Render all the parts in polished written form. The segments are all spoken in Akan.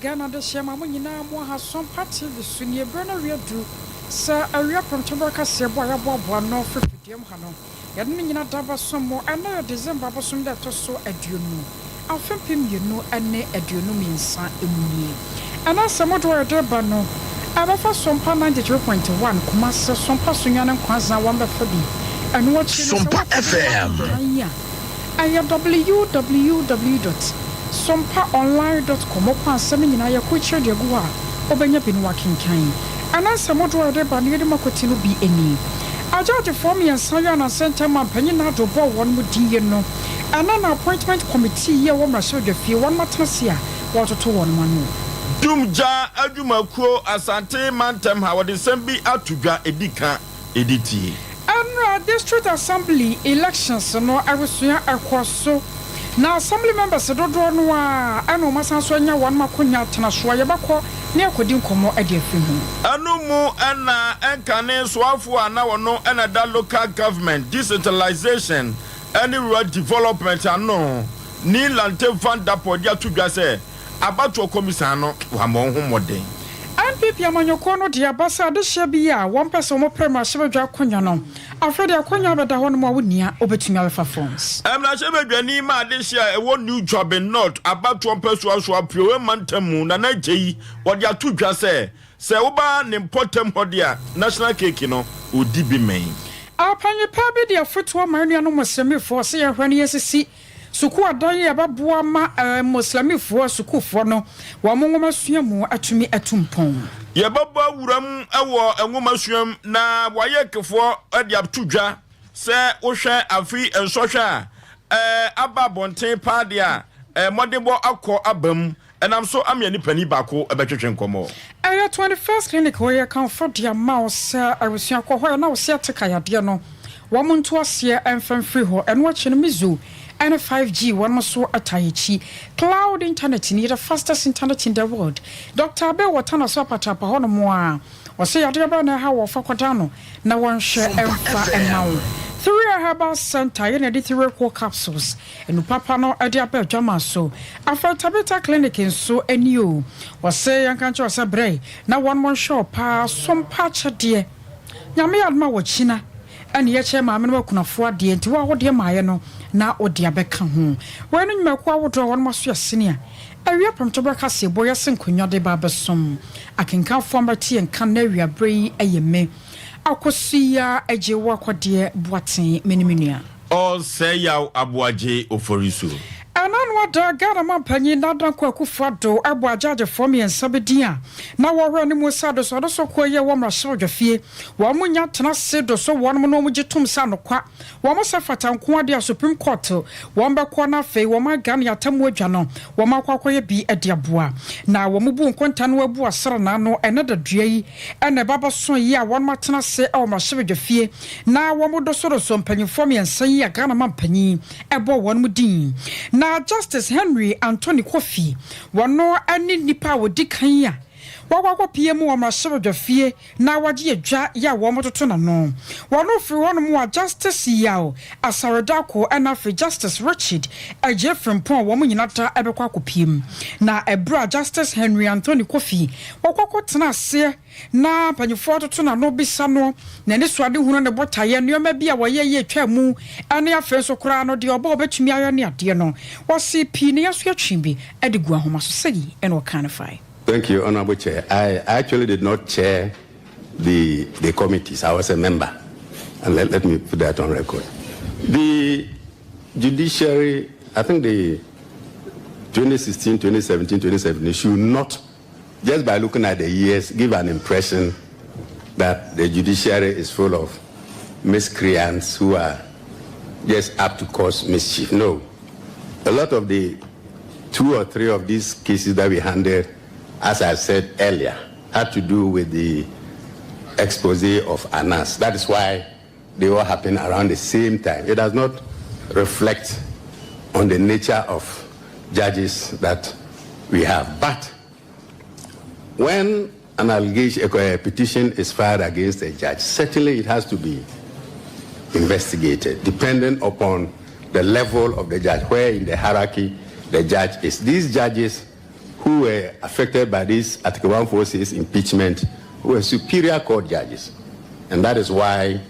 Gana the Shema Munina has some party the Sunny Brunner Redu, Sir Aria from Tobaca Seboya Bob, no for Pidium Hano. Yadmina Dava some more, and no December was some that so a duno. I'll film him, you know, and ne a duno means San Emuni. And as some more Debano, I offer Sompa 93.1, Kumasa Sompa Sunyan and Kwaza Wamba Fabi, and watch Sompa FM. I am www.sompaonline.com upon seminar your quicher de gua, Obenya been working kind. And as some more Deba near the Makotino be any. I judge for me and Sayan and Santa Mampenina to bow one with no. And an appointment committee here will show the few 1 Matasia, water to 1 manu. Dumja Adumako Asante Mantem Howard Sembi Atuga Edika Editi. And district assembly elections no I was across so. Now assembly members don't know I know Masansonia 1 Makunya Tanaswa Yabako near Kodim Komo Edifimu. Anumu Anna Enkane Swafu and now no another local government decentralization any road development and no Nil and Tevanda Podia to Gase about to Commissano Wamon Homode. And Pipi Amanyokono de Abasa de Shabia, 1 person more prema Shivaja Kunyano. Afraid I couldn't have that one more near over to Alpha phones. I'm not sure Nima this year a one new job in not about 1 person swap pure mantamoon and I what ya two just say. Oba Nimpotem Hodia, national cake, you know, would be main. Our penny pabi dear foot one Mariano was semi for say when he see. Suku adanye ababua ma Muslimi for suku for no wa mongo suamu atumi atumpon ye babua wuram ewo enwoma suam na waye kefo ade abtudwa se wo hwe afi ensohwe aba bonten pa de a modebo akọ abam enam so amya ni pani bako ebetwetwe nkomo 21st clinic where can for dia mouse arusua kọ ho na wo se atekaya de no wo monto ase enfam free ho enwo che no mizu and a 5G one more so atayichi cloud internet need the fastest internet in the world. Dr. Abel Watana Swapata Pahono Moa was say Adriana how of Fakotano na one share emfa and now 3 herbal center in 3 capsules and Papa no Adiape Jama so after Tabita clinic in so and you was say young country sabre now one more show pa some patch dear Yami Adma Wachina and yet mamma kunafua dear to what dear Mayano na odia beka ho wanu nymakwa wodro won maso senior awia pamtobaka se boya senkonwa de babesom akenka former tie nka na awia brei ayeme akosia ajewo akwade boaten menimenia all say yaw aboaje oforisu Ananwa da gara mampanyi na danko akufado abo ajaje for me ensabedin na wo ni mu sado so koye wo mrahye odwafie wo munya tena sedo so wo no mu gitum sa no kwa wo mo safata nko ade Supreme Court wo mbekọ na fe wo magam yatamu adwa no wo makwakoye bi adiaboa na wo mubu nkonta no abu asra na no ene dadua yi ene baba so yi a wo matena se o mrahye odwafie na wo mo do so mpanyi for me ensan yi aga na mampanyi ebo wo no din na Justice Henry Anthony Kofi wano ani nipa wodi kan ya wawakwa PM wa mashirodwafie na waje adwa ya wo mototo na no wano firi wono mu Justice Yao Asarodako and afi Justice Richard Ajefrem pon wo nyinata ebekwa kopiem na ebra Justice Henry Anthony Kofi wakwakwa tena ase na panyefo toto na no bisa no na ne suade hunu ne botaye nneoma bia woyeye atwa mu ane afenso kura no de oba obetumi ayo ne ade no wose pi ne yaso atwimbi edigu ahomaso segi ene okanify. Thank you, Honorable Chair. I actually did not chair the committees. I was a member. And let me put that on record. The judiciary, I think the 2016, 2017, 2017 should not, just by looking at the years, give an impression that the judiciary is full of miscreants who are just up to cause mischief. No. A lot of the 2 or 3 of these cases that we handled, as I said earlier, had to do with the expose of Anas. That is why they all happen around the same time. It does not reflect on the nature of judges that we have. But when an allegation, a petition is filed against a judge, certainly it has to be investigated, depending upon the level of the judge, where in the hierarchy the judge is. These judges who were affected by this Article 146 impeachment were superior court judges. And that is why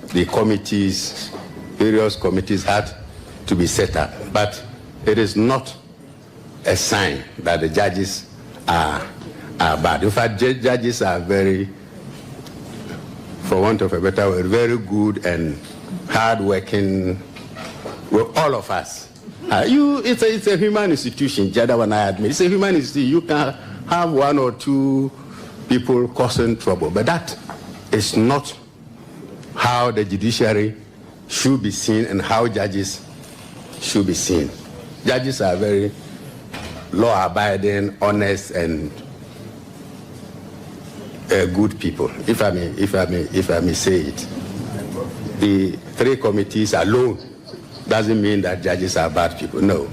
the committees, various committees had to be set up. But it is not a sign that the judges are bad. In fact, judges are very, for want of a better word, very good and hardworking. Well, all of us. It's a human institution, the other one I admit. It's a human institution. You can have one or two people causing trouble, but that is not how the judiciary should be seen and how judges should be seen. Judges are very law-abiding, honest, and good people, if I may say it. The three committees alone doesn't mean that judges are bad people. No.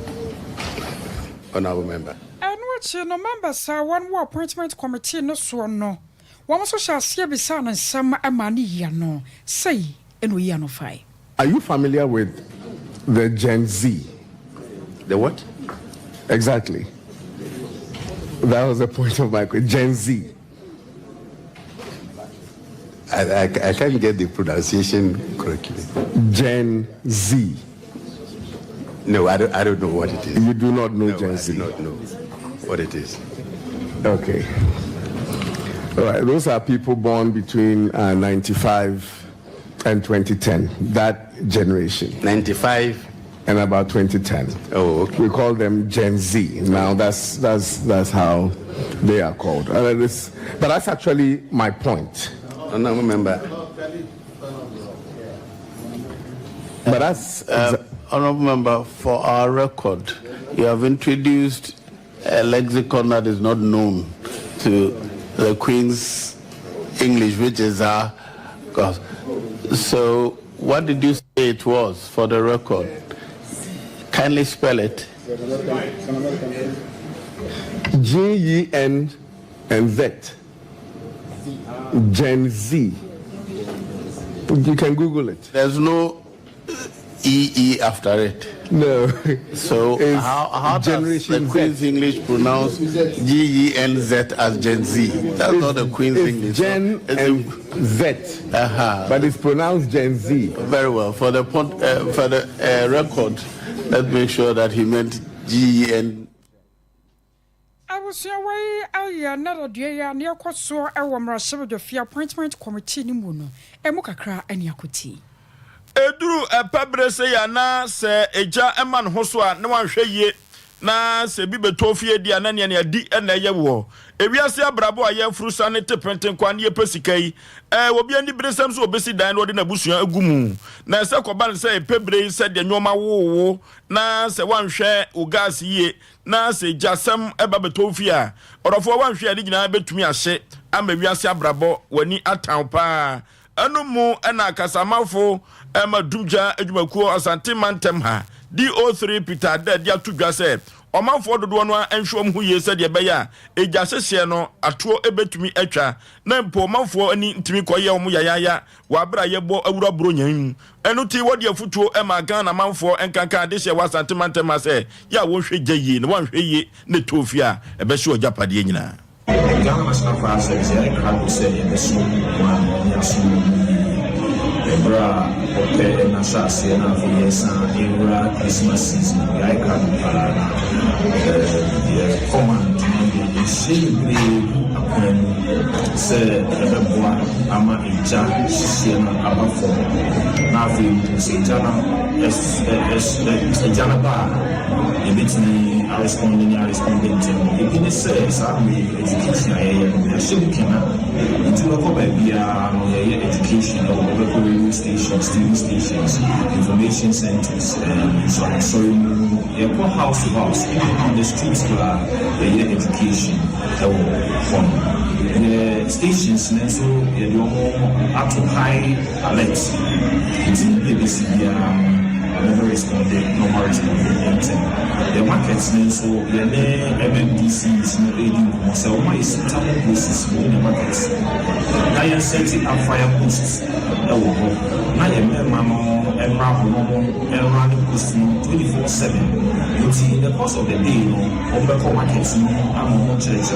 Honorable member. And which no members are one more appointment committee no so no. One so shall see beside and some money no. Say and we are no fight. Are you familiar with the Gen Z? The what? Exactly. That was the point of my question. Gen Z. I can't get the pronunciation correctly. Gen Z. No, I don't know what it is. You do not know Gen Z? I do not know what it is. Okay. All right. Those are people born between 95 and 2010. That generation. 95 and about 2010. Oh, okay. We call them Gen Z. Now that's how they are called. But that's actually my point. Honorable member. But that's Honorable member, for our record, you have introduced a lexicon that is not known to the Queen's English, which is our. So, what did you say it was for the record? Kindly spell it. Gen and Z. Gen Z. You can Google it. There's no EE after it. No. So how does the Queen's English pronounce GENZ as Gen Z? That's not the Queen's English. Gen and Z. But it's pronounced Gen Z. Very well. For the record, let's make sure that he meant GEN. I was your way. I another day near Koso. I was Marshall the Fee Appointment Committee Nimuno. Emukakra and Yakuti. Eduru epebre se ya na se eja eman hoso a ne wanhwe ye na se bi betofie dia na ne adi na ye wo ewiase abrabo aye frusa ne tepenten kwa ne yepesika yi obi ani bresam so obesi dan no de na busua agumu na se koban se epebre se de nyoma wo na se wanhwe ugas ye na se jasam eba betofie a orofo wanhwe ade gina betumi ahye ama wiase abrabo wani atampa anumu na kasamafo Madumja Ejumakuo Asante Mantem ha DO3 Peter Dead ya tudwa se omanfo dodo no anhwom hu ye se de beya eja sese no atuo ebetumi atwa na mpo omanfo ani ntimi koye omu yayaya wa bra ye bo awura bro nyan enu ti wodi afutuo ema Ghana manfo enkanka de hye Asante Mantem se ya wo hwe gye ne wan hwe ye ne tofia ebe hye ojapade nyina Ghana National Fire Service ya crowd say in the soon one yasu Ebra ope na shasi na fiyesa Ebra Christmas season ya ikadu parana command ni shimbi akwenu se ebeboa ama eja shisi na abafo na afi se jana jana ba ebitini responding to ebini se sa me education ya shimkina ntino ko ba bia no ya education or radio stations, TV stations, information centers, so you go house to house on the streets where the education from the stations and so you up to high alert. It's in BBC never responded, normal responded. The markets so the MMDCs no aiding so why is it places in the markets? Now you setting up fire posts. Na ye mema no running costing 24/7. You see, in the course of the day, over markets, I'm on church.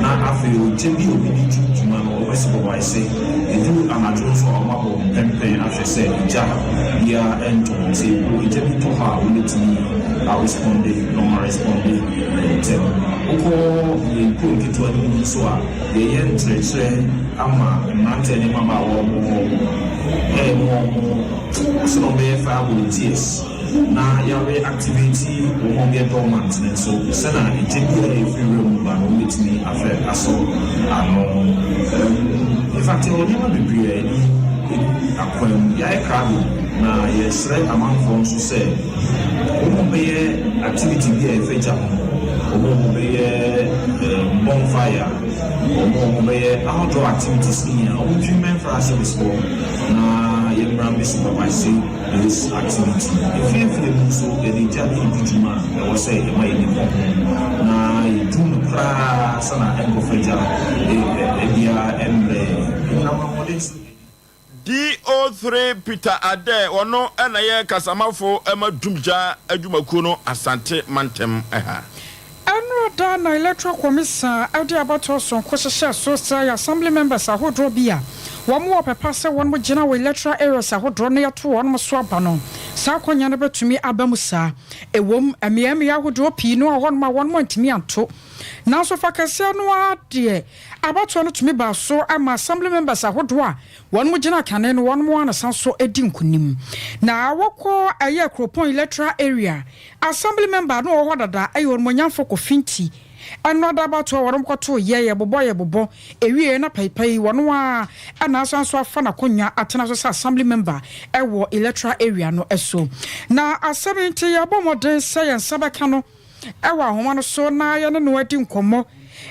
Now, I feel Jimmy will be to my West Boise. You do amateur for a mobile pen, after said, yeah, and to say, Jimmy to her, will it me, I responded, no more responded. You could get to a new so the young church, I'm not telling about so be 5 volunteers. Now your activity will not get dormant, and so Sana it take a few room but with me after I saw in fact you never be ready akwam ya crowd na yes right among from so say be activity be a feature bonfire or outdoor activities in treatment for service for na supervise this activity. If you feel so, the journey in I was saying, my na you do class and I am DO3 Peter Ade ono na ye kasamafo ema dumja adwumakuno asante mantem Another na electoral commission ade abato so kwehye so say assembly members ahodro bia wamo pepa se won mo gina we electoral areas ahodro na yato won mo so aba no sa kwanya na betumi abamu sa ewom amiam ya ahodro pi no won ma won mo ntimi anto na so fakase no ade abato no tumi ba so ama assembly members ahodro a won mo gina kane no won mo anasan so edi nkunim na wokọ aye kropon electoral area assembly member no ho dada ayo mo nyamfo ko finti another about warom kwato ye bobo ewie na paipai wono a ana so afa na konwa atena so assembly member ewo electoral area no eso na asabenti ya bomodin science abaka no ewo ahoma no so na ye no adi nkomo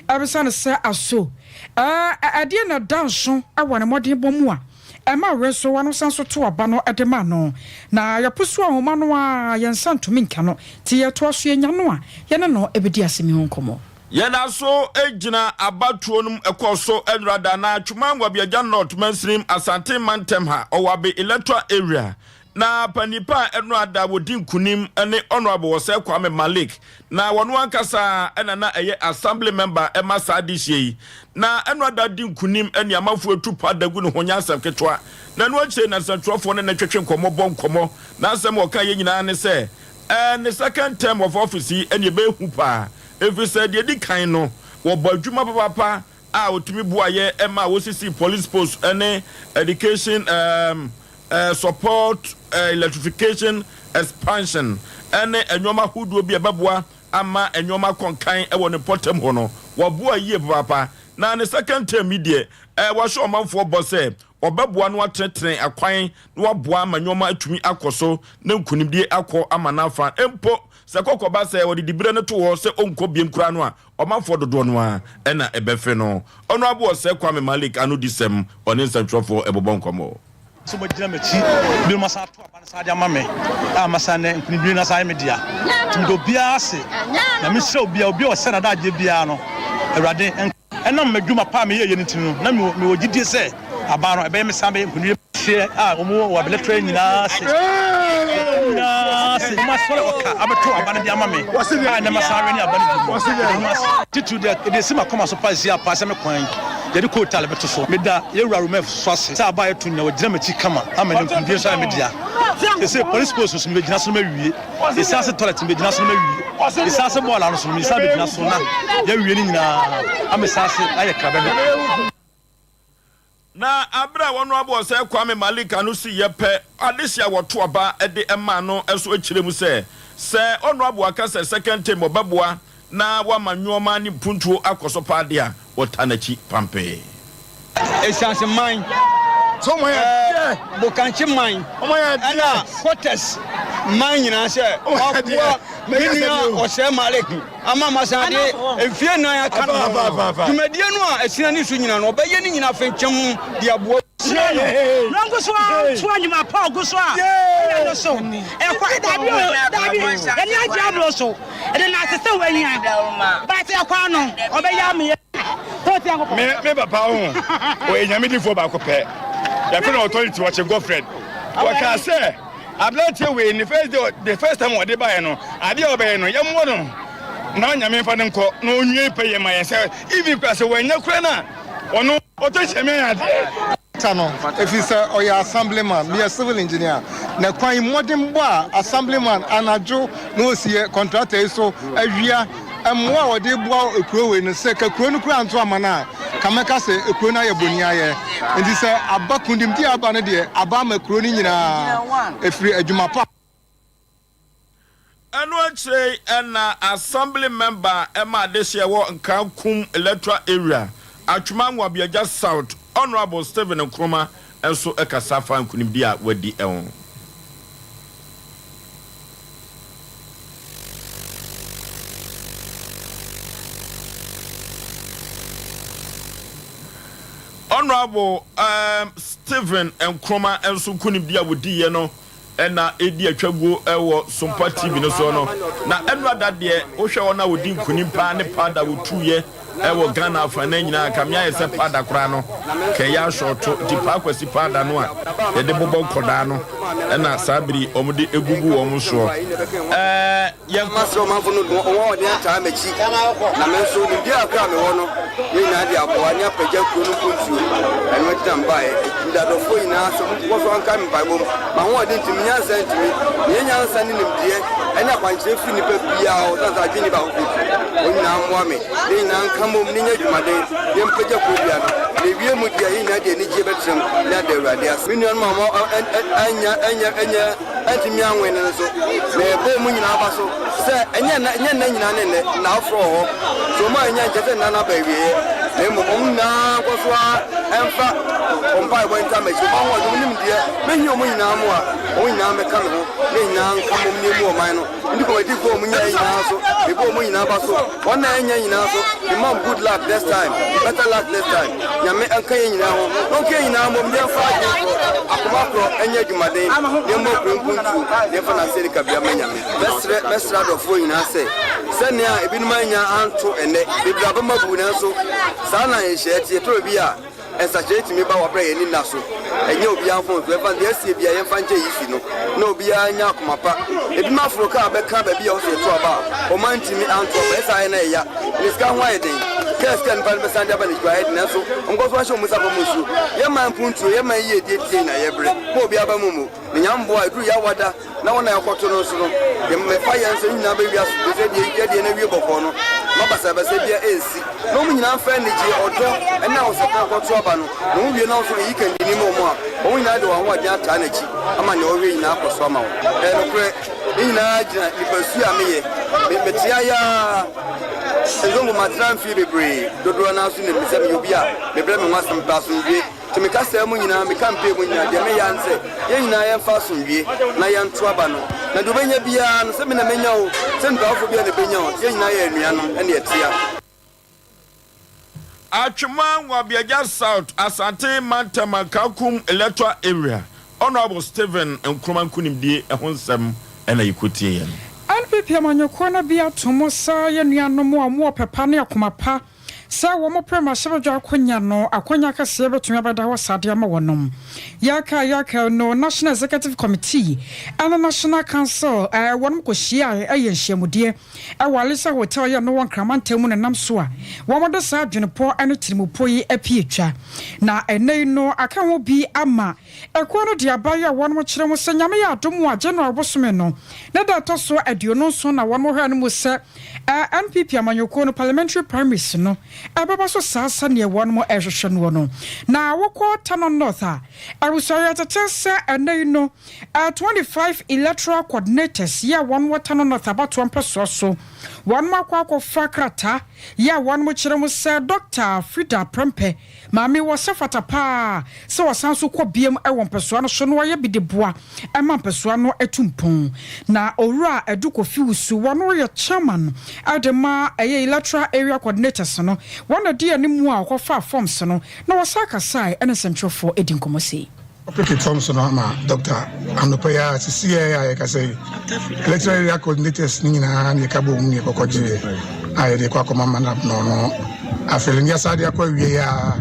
ebisa ne se aso ade na danso ewo ne modin bomu a ema reso wano sanso to aba no edema no na yapusu ahoma no a yensantumi nka no ti yeto aso enya no a ye no ebedi asemi honkomo Yena so ejina abatuonum ekoso enrada na twumangwa biaja north mainstream asante mantem ha owabe electoral area na panipa enrada wodin kunim ene honorable wose Kwame Malik na wono ankasa ena na eye assembly member ema sadishie na enrada din kunim ene amafu etupa dagu no honya asem ketwa na no ache na santrofo ne twetwe nkomo bonkomo na asem woka ye nyina ne se the second term of office ene be hu pa if you said you did kind no, what Bajuma Papa, out to me boye, Emma, OCC police post, any education, support, electrification, expansion, any and Yoma who will be a babua, Ama and Yoma conkain, I want to put them on, what boy ye papa. Now, the second term media, was your man for bosse, or babua no train acquiring, no boa, Manoma to me akoso, no kunibdi ako, Amanafa, Empo. Sakoko ba se wodi dibre ne to wo se onko biem kura no a omanfo dodo no a na ebefe no ono abo se Kwame Malik anu disem oni nsantwofo ebobonkomo so mo gina mechi bi ma sa to aba sa dia ma me a ma sa ne nkuni na sa media tudo bia ase na me se obi o se na da je bia no awrade enam madwuma pa me ye nitim no na me wo gidie se aba no ebe me sa be nkuni se a omo wa bele train nyina se ma sore oka abeto aba ne dia ma me a na ma sa we ni aba ne titu de se ma koma so pa sia pa se me kwan yedi ko tale beto so me da ye wura rumef so ase sa ba ye to nya wo gina machi kama amene nkundie so media they say police post so me gina so me wie they say ase toilet me gina so me wie they say ase ball anu so me sa be gina so na ye wie ni nyina ame sa ase aye krabe na abra wono abo se Kwame Malik anu si yepe adesia woto aba ede ema no eso akiremu se ono abo aka se second time obaboa na wa manwoma ni puntuo akoso paade a wotanachi pampe esanse man somewhere bokanchi man ana quarters man nyina se akwa minia ose Malik ama masade efie nan ya kan tumedie no a esina ni so nyina no obeye ni nyina fenchem dia bo Longo so anyuma pa ogo so a ya so e kwa dabi eni ajablo so e na sese wani a ba te kwa no obeya me me papa o enyame difo ba ko pe ya fe na authority watch girlfriend waka say Ablate we in the first time what they buy no. Ade obey no yam wono. Na nyame fa den ko no nwie pay my say even because when you na ono otoche me ade. No, if he's a assemblyman, be a civil engineer. Na kwan modern boy assemblyman anajo no see contractor so awia emwa wo de boa ekuro we no se ka kuro no kura anto amana kameka se ekuro na ye boni aye nti se abakundim ti aba no de aba ma kuro ni nyina efiri adwuma pa anu achre na assembly member ema adehye wo nkankum electoral area atwuma nwabiaja south Honorable Stephen Nkrumah enso ekasafa nkunimdi a wadi ewon Honorable Stephen Nkrumah enso nkunimdi a wadi ye no ena edi atwago ewo Sompa TV no so no na enwada de wo hwe wona wodi nkunimpa ne pada wotuye ewo Ghana afana nyina kamia yese pada kora no ke ya shoto di pa kwasi pada no a ye de bobo koda no na sabiri omudi egugu wo so ye maso manfo no wo de ata amachi na menso ni dia akra me wo no ni na dia boa ni apagya kuro no kuntu eno tamba e da do fo ina so wo so anka me bai bom ma ho de ntimi nya sentimi ye nya nsa ni nimdie ena kwanche fi ni pa bia o ta za dwini ba ho o na mo ame ni na kamom ni nya dwumade ye mpagya ko bia no le wie mu dia yi na de ni je betrem na de awurade as mi nuan mama anya antimi anwen ne so le bo mu nyina ba so se enya na nyina ne na afro ho so ma enya jete na na ba wie le mo na ko so emfa ompa bo nta me so ba ho do nim dia me nyi mu nyina mo a o nyina me ka me ho me nyina nka mo ni mu o man no ndi ko di ko mu nyina so e bo mu nyina ba so wona enya nyina so imam good luck this time better luck this time nyame anka nyina ho no ke nyina mo me fa akoma pro enya dwumade ye mo kunkuntu ye fa na seri ka bia manya mesra do fo nyina se ne a ebinuma nya anto ene bibra ba mabu na so sa na ye hye to bi a exaggerate me ba wa bra ye ni na so enye obi anfo so e fa de sie bia ye fa nje yifi no na obi anya akoma pa ebinuma afro ka be ka ba bia o se to aba o mantimi anto be sa na ya ni ska ho ayeden kesken ban be sanda ba ni gwa ayeden na so ongo so ahye musa ba musu ye man puntu ye man ye die na ye bre mo obi aba mumu nyambo a du ya wada na wona yakoto no so no ye me fa ye nso nyina ba bia so de die na wie bofo no mabasa ba se bia esi no mu nyina fa ni ji odo na o se ka koto aba no no wie na so yi kan ni mo mo a o nyina de wa ho ade ata na chi ama ne o wie nyina akoso ama wo no kure nyina gina ni basu a meye me tia ya ezongo matran fi bebre dodo na so ne me se me obi a me bre me wasam pa so wie timi ka se mu nyina me kampe mu nyina de me ya nse ye nyina ye fa so wie na ye nto aba no na do benya bia no se me na menya o se ndafo bia ne benya o ye nyina ye anua no ene etia Atwuma Wabiaja South Asante Mantama Kakum electoral area Honorable Stephen Nkrumah kunimdie ehonsem ena yikutie yen NPP amanyoko na bia tomosa ye nuanom a mo pepa ne akomapa sa wo mo prema shebadwa akonya no akonya kase betumi abada wasade ama wonom yaka no National Executive Committee and National Council wonum ko hia ayenhyiamude Walisa Hotel ye no wonkramantemu ne nam so a wo mo do sa adwenepo ane tirimupo yi apietwa na enei no aka ho bi ama ekwo no dia ba ye wonum kire mo se nyame ya adom a January bosome no na da to so aduonu so na wonum hwa no mo se NPP amanyoko no parliamentary primaries no ababa so sasa ne won mo ehwehwe no no na wokọ Tano North a awusori atachese enei no 25 electoral coordinators ya won wo Tano North abato ampeso so won makwa fakrata ya won mo kire mo se Dr. Frida Prempe maami wo sefata pa se wasanso kọ biem ewon peso no so no ye bideboa ema peso no etumpon na owura eduko fiusu won wo ye chairman adema electoral area coordinators no one dia ni mu a kofa forms no na wasaka sai ene centrofo edin komose Opeke Thompson ama Dr. Anopeya CCA ya kase electoral area coordinators ni na ni kabo mu ni kokoje aye de kwa koma mana no afele ni asade akwa wie ya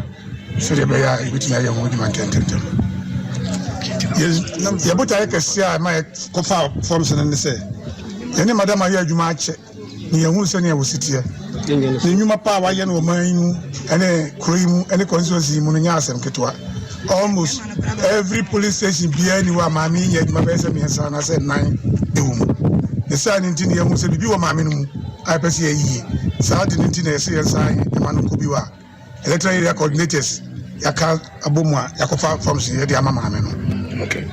sire be ya ibitina ye ho dwuma tentem yɛbota yɛ kɛseɛ a ma yɛkɔfa forms no ne sɛ yɛne madam ayɛ adwuma akyɛ ne yɛhu sɛ ne yɛwɔ siteɛ ne nnwuma pa a wayɛ no wɔ man yi mu ɛne kuro yi mu ɛne constituency yi mu no nyɛ asɛm ketewa almost every police station biara ni wɔ a maame yi yɛ adwuma bɛyɛ sɛ mmiɛnsa anaasɛ 9 ɛwɔ mu ne saa ne nti ne yɛhu sɛ biribi wɔ maame no mu a yɛpɛ sɛ yɛyie saa de ne nti na yɛsɛ yɛnsa ɛma no nkɔ bi wɔ a electoral area coordinators yaka abomu a yakɔfa forms yɛde ama maame no okay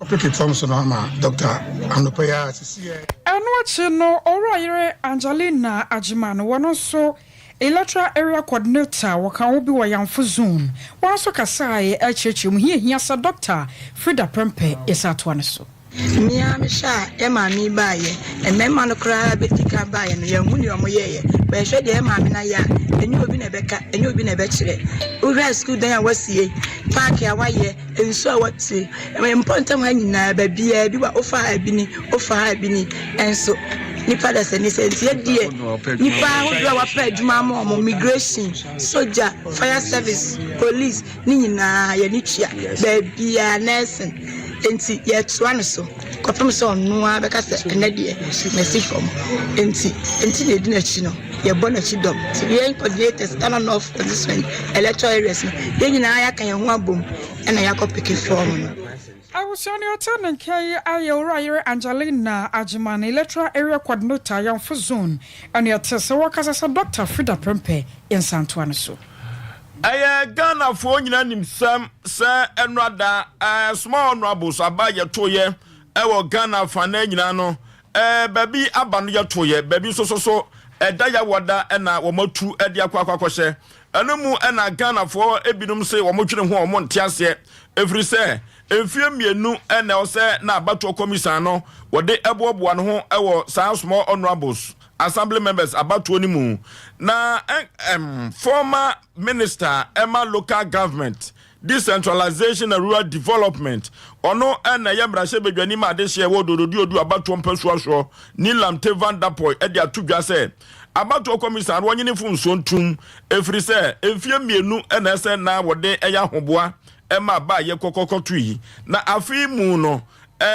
picket forms no ama Dr. Anopaya sisi ɛno akyi no ɔwurayere Angelina Agimano wɔno nso electoral area coordinator wɔka wo bi wɔ Yamfo zone wɔn nso kasae akyerɛkyerɛ mu hia sɛ Dr. Frida Prempe ɛsatoa no so Mia Misha, Emma, me by ye, and Memma no cry, Betty by and young William Moye, but shed the Emma Minaya, and you've been a becca, and you've been a bachelor. Who has school there was ye, park ya why and so what say, and when Pontam Hangina, baby, I do offer a binny, and so. Nipa da sɛ ne sɛ ntie die nipa ahodoɔ a wapɛ adwuma ma ɔmo migration soldier fire service police ne nyinaa yɛ ne tua baabia nursing enti yɛtoa no so kɔpem sɛ ɔno a bɛka sɛ ɛnɛ deɛ mɛsi fam enti na ɛdi n'akyi no yɛbɔ n'akyi dɔm nti yɛn coordinators Ghana North constituent electoral areas no yɛn nyinaa yɛaka yɛn ho abom ɛna yɛakɔ peke fam no I was on your turn and carry Ayora Angelina Agimano, electoral area coordinator, Yamfo zone, and your test workers as a Dr. Frida Prempe in Santuano. So I Ghana for him, Sam, Sir, and rather small nobles about your toye, our Ghana Fanano, baby Abanya toye, baby so, a Daya Wada and a Womotu Edia Quaquashe, and no more and a Ghana for Ebinum say, or Mochin Home Montiase, every say. Efie mienu ene ose na abato komisano wode ebobo an ho ewo saa small honorables assembly members abato ni mu na former minister Emma local government decentralization and rural development ono ene yemrahye bedwani ma de hye wo dododu abato mpesuaso ni lamte vandapoy e de atudwa se abato komisano wonyine funso ntum efri se efie mienu ene se na wode eya hoboa Emma ba ye kokokotu yi na afi mu no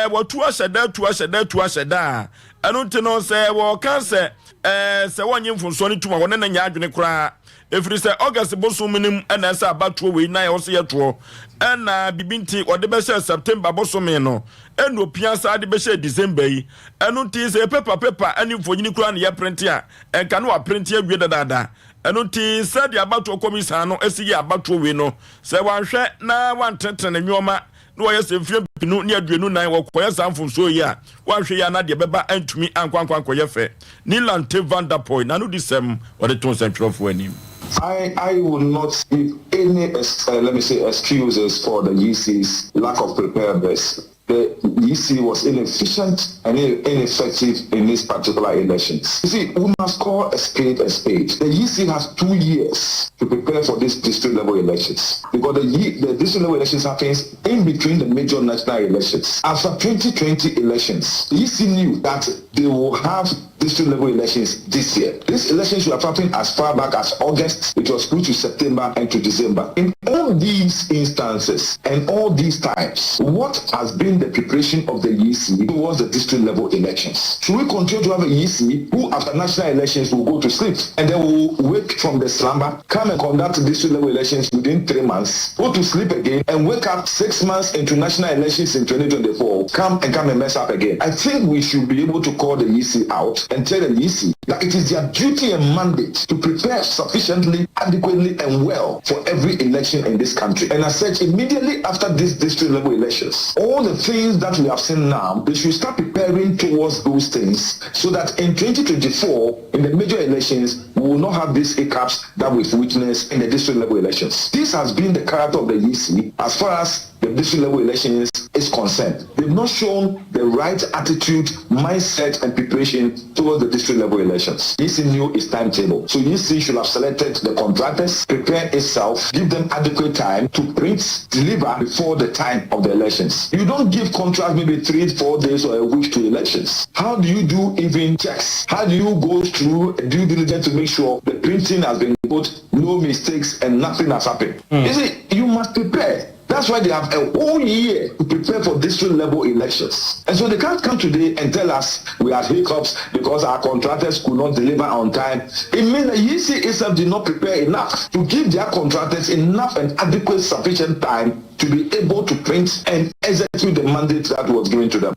watu asheda anu tino se wo kan se wonye mfunso ni tuma wona na nya adwene kura efiri se August bosum nim na se abatuo we na ye so ye to na bibinti ode be se September bosum no enu opia sa de be se December yi anu ti se paper ani mfonyini kura na ye print a enka no wa print awie dada enu ti said the abato komisa no esi ya abato we no se wanhwe na wantentene nwoma no ye se fie pinu ne aduenu nan wo koye sanfo so yi a wanhwe ya na de beba antumi ankwankwan koye fe ni lante vandapoy na no disem or the ton central for anim. I will not give any let me say excuses for the EC's lack of preparedness. The EC was inefficient and ineffective in these particular elections. You see, we must call a spade a spade. The EC has 2 years to prepare for these district level elections because the district level elections happens in between the major national elections. After 2020 elections, the EC knew that they will have district level elections this year. These elections were happening as far back as August, which was through to September and to December. In all these instances and all these times, what has been the preparation of the EC towards the district level elections? Should we continue to have a EC who after national elections will go to sleep and then will wake from the slumber, come and conduct district level elections within 3 months, go to sleep again and wake up 6 months into national elections in 2024, come and mess up again? I think we should be able to call the EC out and tell the EC that it is their duty and mandate to prepare sufficiently, adequately and well for every election in this country. And as such, immediately after these district level elections, all the things that we have seen now, they should start preparing towards those things so that in 2024, in the major elections, we will not have these hiccups that we've witnessed in the district level elections. This has been the character of the EC as far as the district level elections is concerned. They've not shown the right attitude, mindset and preparation towards the district level elections. EC knew its timetable. So EC should have selected the contractors, prepare itself, give them adequate time to print, deliver before the time of the elections. You don't give contracts maybe 3-4 days or a week to elections. How do you do even checks? How do you go through due diligence to make sure the printing has been put, no mistakes and nothing has happened? You see, you must prepare. That's why they have a whole year to prepare for district level elections. And so they can't come today and tell us we had hiccups because our contractors could not deliver on time. It means the EC itself did not prepare enough to give their contractors enough and adequate sufficient time to be able to print and execute the mandate that was given to them.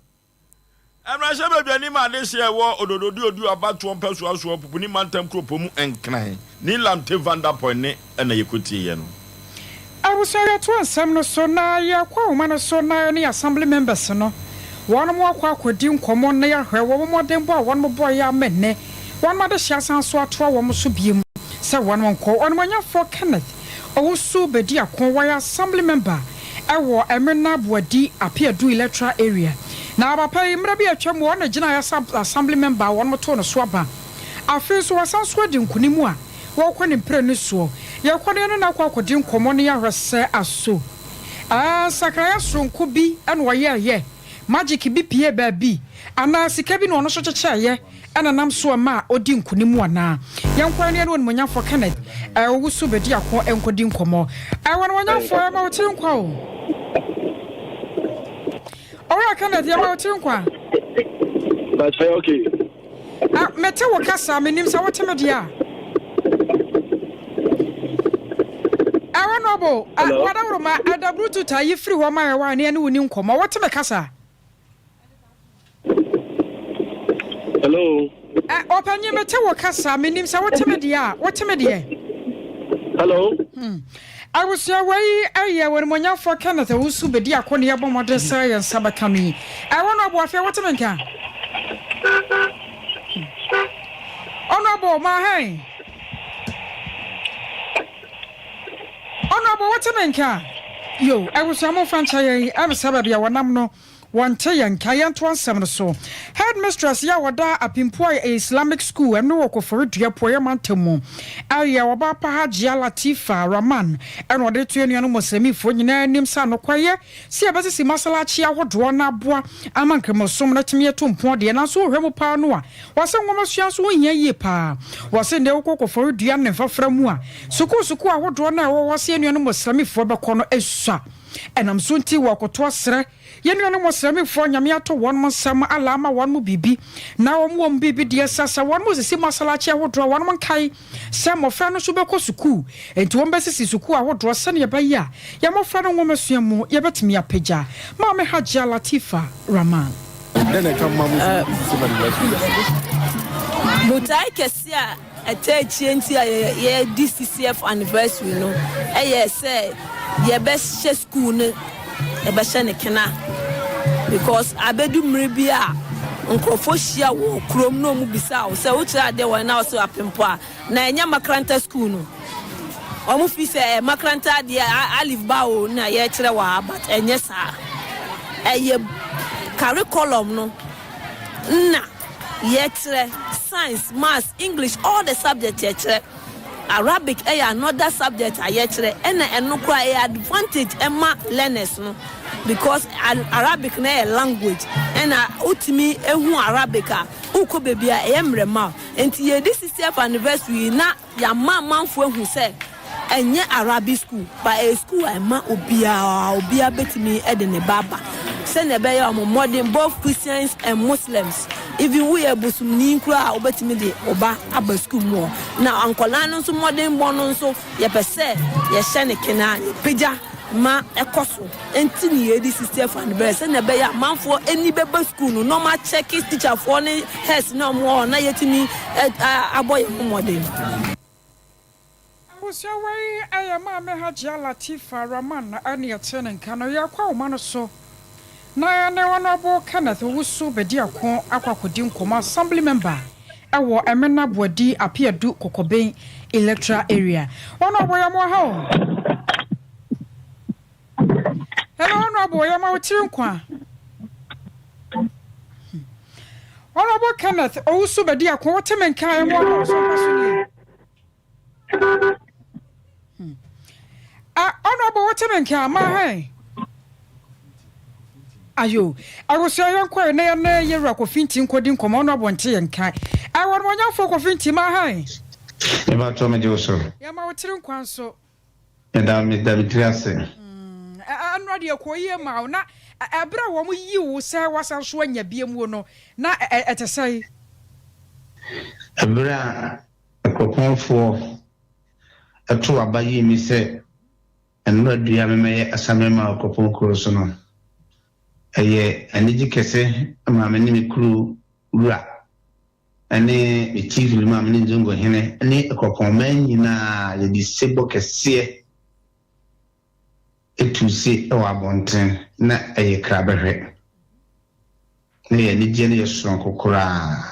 I'm not sure if any man this year war or do about 1 person who put him on time crop and crying. Nilam Tivanda Point and a equity. I was sorry at once, some no so now, ya qua man so now any assembly members, no. One more quack with dim common near her, one more than one more boy, ya men, one mother shas and so 2 one must be, so one call on 1 year for Kenneth. Oh, so be dear, conway assembly member. I wore a menab where D appear do electoral area. Now, Papa, maybe a chum one a general assembly member, 1 more tone of swabber. I feel so as I'm sweating Kunimua. Walk on in Prenuso. Your quadrian now quack dim commonia rese as so. Ah, Sacrayas room could be and why, ye. Magic be Pierre baby. And now see cabin on such a chair, ye. And an am so a ma or dim Kunimua na. Young Quanian one when for Kenneth. I will so be dear co and codim como. I want 1 year for about 2 quo. Ora Kenneth, you about 2 quo. That's okay. Metawa Cassa, my name's our Timadia. Honorable, whatever my other brutal tie you free one my one and winning come. What's a casa? Hello. Open your Metawa Cassa, my name's our Timadia. What's a media? Hello. I was your way area when you're for Canada, who soon be dear Conia Bomber Science Sabacami. I want to watch your waterman. Honorable, my hey. Honorable, what's a man car? Yo, I was a more franchise. I'm a Sababia, one amno, 1 Tayan, Kayan, 1 7 so. Headmistress Yawada up in Poi Islamic school and no work for it to your Poyaman Temo. Aya Wabapa Hajia Latifa Raman, and what the 20 animals semi for your name, son of choir. See about the Masalachi, what drawn up bois, among Cremosum, let me a tomb point, and also Remo Panoa. Was some woman's chance win ye pa. Was in the Oko for Dian and for Framua. Suku, what drawn now was the animals semi for Bacono Esha. And I'm soon to walk or twice. Yen was semi for Yamiato 1 month summer alama 1 mu bibi. Now 1 baby dear Sassa 1 was a Simasalachi would draw 1 man kai. Some of Fano Subako Suku, and 2 embassies Suku I would draw Sunny Baya. Yamo Fano woman Siamu, Yabet me a peja. Mamma Haja Latifa Raman. Then I come, Mutai Kessia, a third change here, DCCF anniversary, no. I say, your best chess school. Because abedu mribia nkrofoshia wo krom no mu bisa o se wo kira de won na so apempo na enya makranta school no o mu fi se makranta de alif ba o na ye kire wa but enye sa eye curriculum no na ye kire science maths english all the subjects ye kire Arabic another subject ayekire and enukwa advantage emma learners no because Arabic na a language and ultimi ehu Arabic uko bebia emrema enti ye this is your anniversary na ya manfo ehu say enye Arabic school by a school emma obia betimi ede ne baba say ne be ya modern both Christians and Muslims. Even we are busumni nkura obetimi de oba aba school mo na ankola no so modern bono so ye pese ye hye ne kena peja ma ekoso enti ni ye di sister fan be se na be ya manfo eni beba school no normal check teacher for ne heads no mo na yetimi aboy modern. Was your way I am Mamma Haja Latifa Raman and your tenant can ya kwa man so. Na ne Honorable Kenneth who so be dear con aquacodim coma assembly member. I wore a menabwadi appear do Cocobain electoral area. Honorable Yamaho. Hello, Honorable Yamaho. Honorable Kenneth also be dear con what men can Honorable what men can my ayo I was your young quite near your rock of finting coding common of 1 tea and kai. I want 1 young folk of finting my high. About Tommy Joso. Yama Tirum Quanso. And I'm David Triasse. anra de akoye ma na ebra wo mu yi wo se wasa so anya biemu no na etesai ebra akokonfo eto abayi mi se enra dua memeye asamema akokonkro so no eye aniji kese ama me ni kru wura ane me chief lima me nzongo hene ane akokon nyina ye di sebo kese etusi ewa bonten na eye krabehwe ne ye ni je ne yeson kokora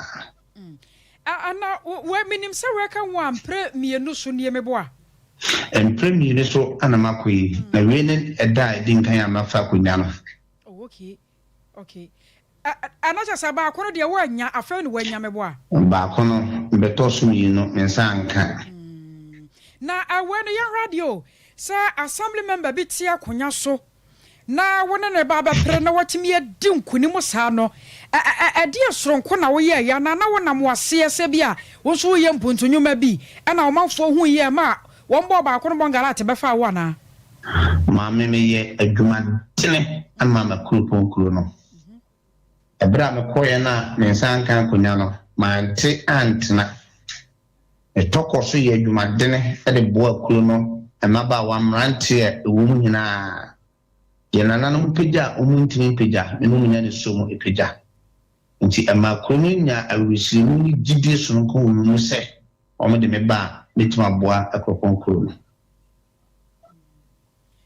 ana we minim se we kan wa mpre mienu so ne meboa mpre mienu so ana makoyi na we ne eda din kan ya mafa kunya no okay anacha saba akono de wanya afa ne wanya meboa ba kono beto so mienu mensa anka na awene ya radio sa assembly member bi tia konya so na wona ne baba pre na watimi edi nkuni mu sa no edi soronko na wo ye ya na wona mo ase ese bia wo so ye mpuntunwuma bi na o manfo hu ye ma won bo ba kono bongara te befa wo na ma me ye adwuma tene ama makuru no ebra me koye na me sankan konya no ma nte antna etoko so ye adwuma dene de bo akuru no emaba wa mrante ewo mu nyina yenana no pejja omuntini pejja enu munya ne somo epejja nti amakrono nya awisimu ni gidi so nko mu se omo de me ba metima boa akokonkro no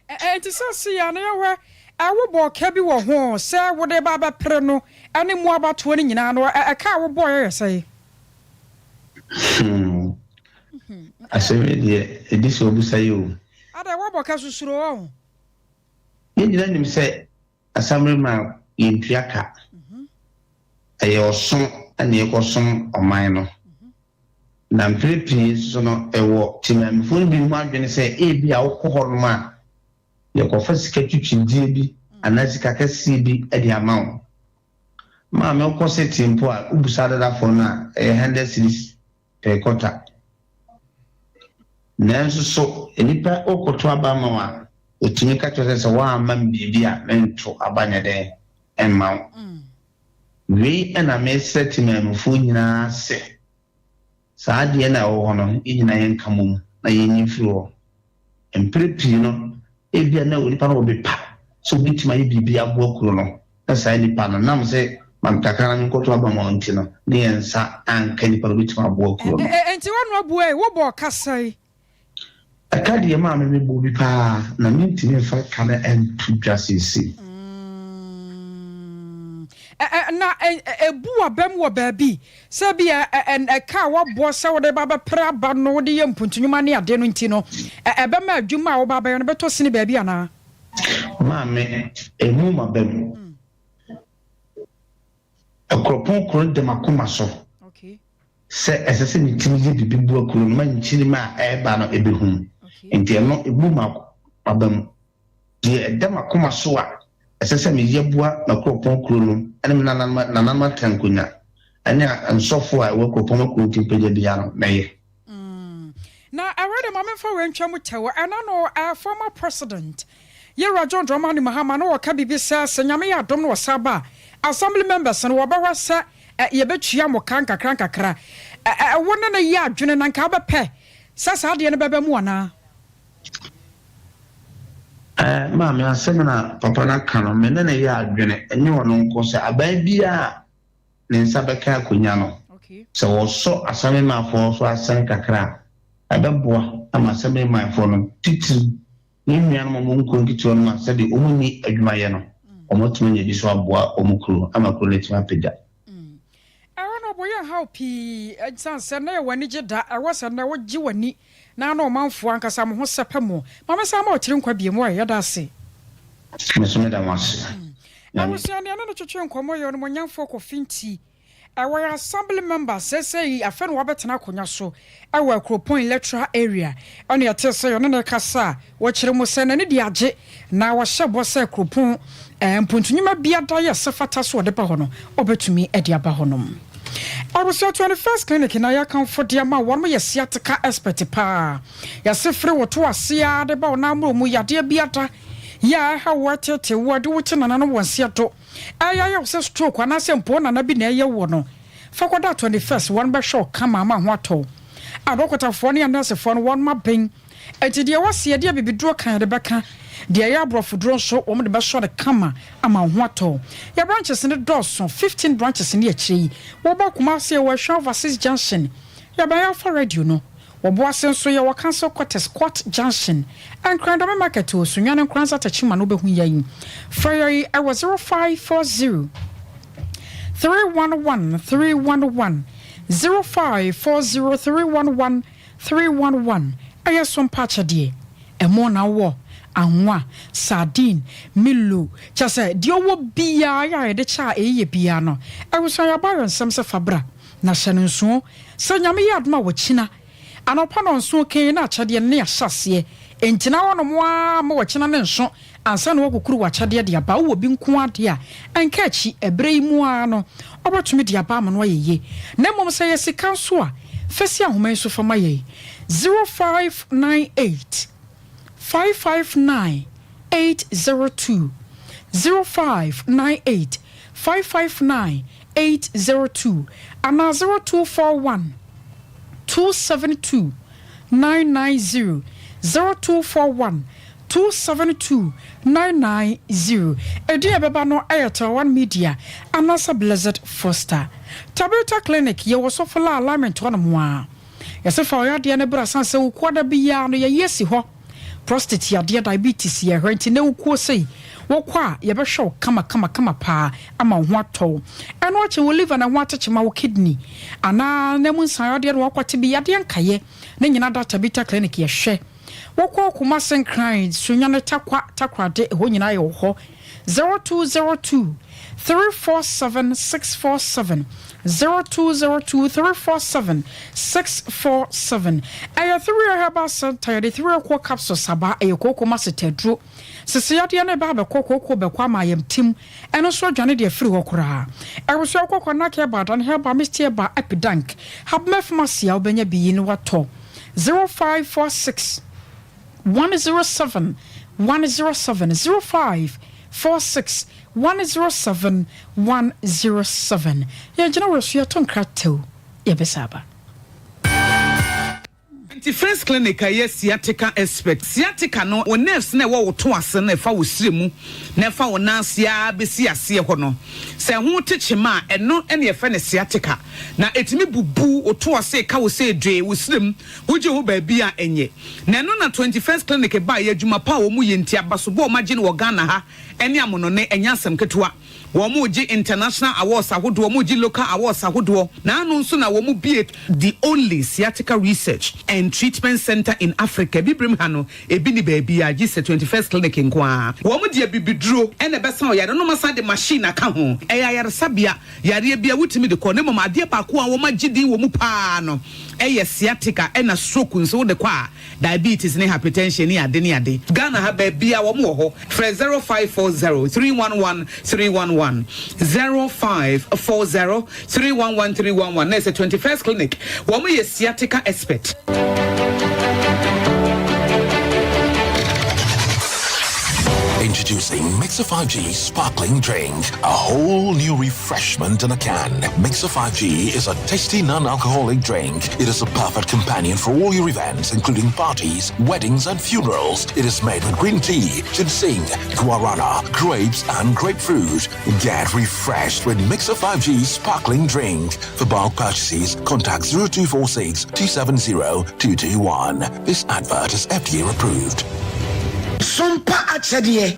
enti so si ya na yawe awo bo ka bi wo ho se wo de baba pre no ane mu abato ni nyina no ka wo bo ye sai aseme de edisi obusayo ada wo bo ka susuro wo yinjira nim se asamre ma yimpiaka ayo son ane ekoson oman no na mprepi so no ewo timamfo bi mu adwene se ebi a wokohoro ma yekofa sika twitwindie bi anazika kase bi edi amawo ma me okose timpo a ubusada da fo na 100 series per quarter nanso so enipa okoto abama wa otumi ka twese se wa ama bibi a mento abanya de emma we na me setimamfo nyina se saade na wo hono nyina yenkamum na yenyifiro emprepi no ebia na onipa no obepa so bitima ye bibi abo akuro no na sai nipa no nam se mamtakana nkoto abama nti no ne yensa anka nipa no bitima abo akuro no enti wonu abu e wo bo kasai akadi ma me bo bi pa na mintini fa kana entu dwasisi na ebu abam wo baabi se bia ka wo bo se wo de baba pra ba no de yempuntunwuma ne ade no nti no ebema adwuma wo baba no beto sini baabi ana ma me emu ma bam akropon kron de makoma so se esese ni timi ye bibi bu akuro ma nchiri ma eba no ebehum enti eno ebu ma abam de de makoma so a esese me yebua na akropon kro no ene na na tankunya ene ansofo a wakropon akuro timpeje bia no meye na awede mama fa wentwa mu tewo ana no former president Yera John Dramani Mahama no waka bibi sa senyame ya dom no wasaba assembly members no wobawa sa yebetua mo kakra wona na ya adwene na nka bepe sasa de ne bebe mu ana ma me asem na papa na kano me na ya adwene enye wono nko se aban bia ne nsa beka akonya no so wo so asame ma fo so asan kakra abeboa ama asame ma fo no titi ni nuano mo nko nkito no ma se de omuni adwuma ye no omotuma nya bi so aboa omukuru ama kuro letima peda boya how pi sanse na ye wani gida awasa na wogi wani na na omanfo ankasa mo ho sepamo mama sa ma otiri nkwa bie mu a yeda ase mesome da wase na wosia ne no twetwe nkomo yo no monyamfo ko finti awa assembly member say afa no wabetena akonya so awa akropon electoral area ono yete se yo ne kasa wo kire mo se na ne di age na wo hyebo se akropon mpuntunyuma bia da ye sefata so de pa ho no obetumi edi aba ho no Abuso 21st clinic na ya kan fodia ma won mo yesiateka expert pa ya sefre woto asia de ba na mro mu yade biata ya ha watete wode wote nana no wonse to aya se stroke ana se mpo nana bi na ye wo no fa kwada 21st one be show kama ma ho ato adokotafo ne anasefo no won ma ben enti de wase de bibiduro kan de beka de ya brofo duro so wo de be show de kama ama ho ato ya branches ne doso 15 branches ne akiri wo ba kuma se wo hwa overseas junction ya ba ya for radio no wo bo asenso ya wo cancel quarters court junction and Krandome market o sunwane kranza tachima no behu yayin fire I was 0540 311 311 0540 311 311 aya Sompa chade emo na wo anwa sardine milo chase di owo bia ya de cha eye bia no ewuso ya ba yonsem se fabra na hyenenso se nyame yadma wo china anopa no nso ken na achade ne ahyase entina wono moa ma wo china ne nso ansa na wokukuru wa chade de aba wo bi nko ade a enka chi ebrei mu a no obotumi de aba ma no yeye na mom se yesika nso a fesi ahoman so fama ye 0598 559 802 0598 559 802 and 0241 272 990 0241 272 990 Edia beba no Airtel One Media Anasa Blessed Foster Tabita Clinic ye was of la alignment one more. Yes, if I had the neighbor sansa ukwada biya no ye yesi ho prostate ya dia diabetes ye renti ne ukwo sei wokwa ye be show kama pa ama ho ato eno ache wo liver na ho atechema wo kidney ana na mu nsan ade no wakwate bi ya de nkaye ne nyina data Tabita Clinic ye hwe wokwa kuma senkran sunya ne takwade ho nyina ye ho 0202 347 647 0202 347 647 aya 3 herbal center de 3 kwa capsules aba eyekoko masetedro sesiyade na ba be kokoko be kwa ma yamtim eno so dwane de afiri hokora ewoso kokoko na ke ba dan herbal mistie ba epidank habme pharmacy a obenya biyi ni wato 0546 107 0546 107 107 ya jina wosu tonkrato ya besaba First clinic aye sciatica expert sciatica no o nerves na wo to ase na fa wo siremu na fa wo nansia besi ase ho no se ho techema eno ene ye fa ne sciatica na etimi bubu o to ase ka wo se dwe wo sirem wo je ho ba bia enye na eno na 21st clinic ba ye adwuma pa wo mu ye ntia basobo o magye ne wo Ghana ha ene amono ne enya asem ketewa Womuji international awards ahodo womuji local awards ahodo na anu nso na womu be the only sciatica research and treatment center in Africa bibrim hano ebi ni baby a gise 21st clinic nkwa womu de bibiduro ene besa o yare no masa de machine aka ho eya yare sabia yare bia wutimi de ko ne mama de pa ko a womu gidi womu pa no eye sciatica ena stroke nso de kwa diabetes ne hypertension ni ade Ghana ha baby a womu ho 0540 311 311 0540 311 311 That's a 21st clinic. Woman is sciatica expert. Introducing Mixer 5G Sparkling Drink, a whole new refreshment in a can. Mixer 5G is a tasty non-alcoholic drink. It is a perfect companion for all your events, including parties, weddings, and funerals. It is made with green tea, ginseng, guarana, grapes, and grapefruit. Get refreshed with Mixer 5G Sparkling Drink. For bulk purchases, contact 0246 270 221. This advert is FDA approved. Sompa achedie